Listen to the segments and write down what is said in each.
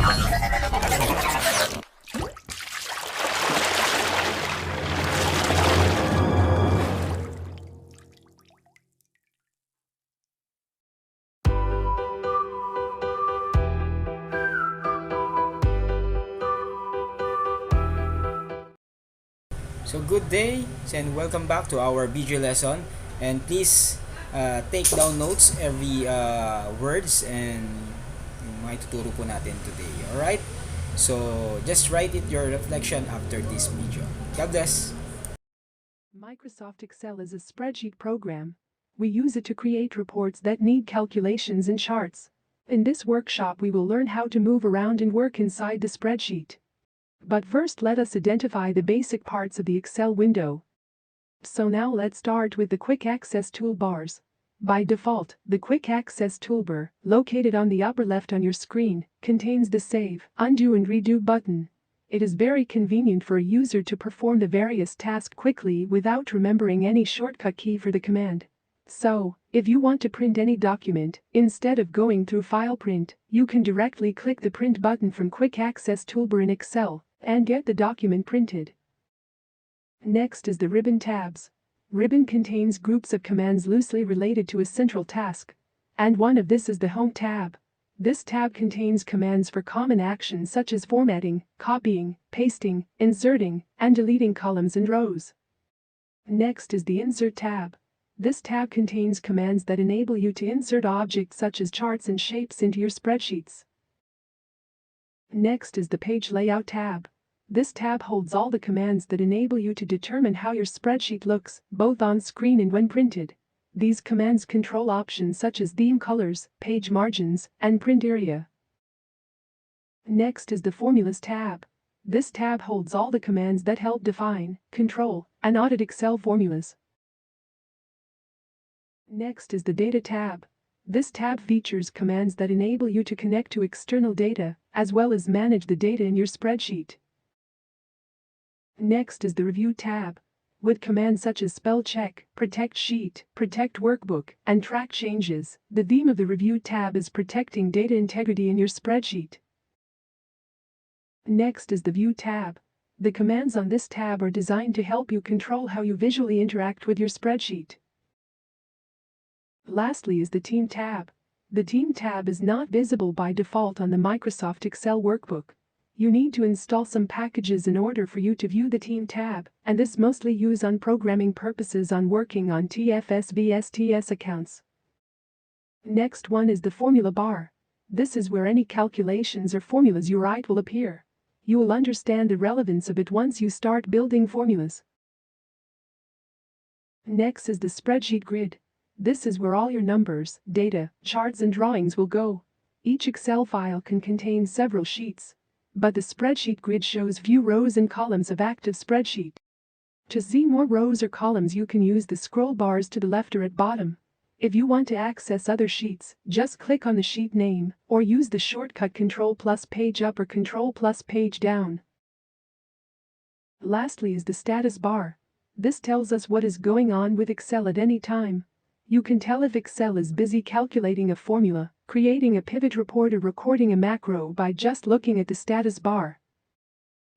So good day and welcome back to our video lesson, and please take down notes every words and yung mga ituturo po natin today. Alright? So just write it your reflection after this video. God bless! Microsoft Excel is a spreadsheet program. We use it to create reports that need calculations and charts. In this workshop we will learn how to move around and work inside the spreadsheet. But first let us identify the basic parts of the Excel window. So now let's start with the Quick Access Toolbars. By default, the Quick Access toolbar, located on the upper left on your screen, contains the Save, Undo and Redo button. It is very convenient for a user to perform the various tasks quickly without remembering any shortcut key for the command. So, if you want to print any document, instead of going through File Print, you can directly click the Print button from Quick Access toolbar in Excel and get the document printed. Next is the Ribbon tabs. Ribbon contains groups of commands loosely related to a central task, and one of this is the Home tab. This tab contains commands for common actions such as formatting, copying, pasting, inserting, and deleting columns and rows. Next is the Insert tab. This tab contains commands that enable you to insert objects such as charts and shapes into your spreadsheets. Next is the Page Layout tab. This tab holds all the commands that enable you to determine how your spreadsheet looks, both on screen and when printed. These commands control options such as theme colors, page margins, and print area. Next is the Formulas tab. This tab holds all the commands that help define, control, and audit Excel formulas. Next is the Data tab. This tab features commands that enable you to connect to external data, as well as manage the data in your spreadsheet. Next is the Review tab. With commands such as Spell Check, Protect Sheet, Protect Workbook, and Track Changes, the theme of the Review tab is protecting data integrity in your spreadsheet. Next is the View tab. The commands on this tab are designed to help you control how you visually interact with your spreadsheet. Lastly is the Team tab. The Team tab is not visible by default on the Microsoft Excel workbook. You need to install some packages in order for you to view the Team tab, and this mostly used on programming purposes on working on TFS VSTS accounts. Next one is the Formula bar. This is where any calculations or formulas you write will appear. You will understand the relevance of it once you start building formulas. Next is the Spreadsheet Grid. This is where all your numbers, data, charts and drawings will go. Each Excel file can contain several sheets, but the Spreadsheet Grid shows view rows and columns of active spreadsheet. To see more rows or columns you can use the scroll bars to the left or at bottom. If you want to access other sheets, just click on the sheet name or use the shortcut Ctrl+ page up or Ctrl+ page down. Lastly is the status bar. This tells us what is going on with Excel at any time. You can tell if Excel is busy calculating a formula, creating a pivot report or recording a macro by just looking at the status bar.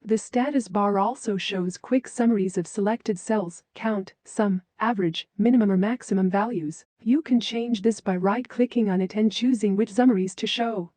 The status bar also shows quick summaries of selected cells, count, sum, average, minimum or maximum values. You can change this by right-clicking on it and choosing which summaries to show.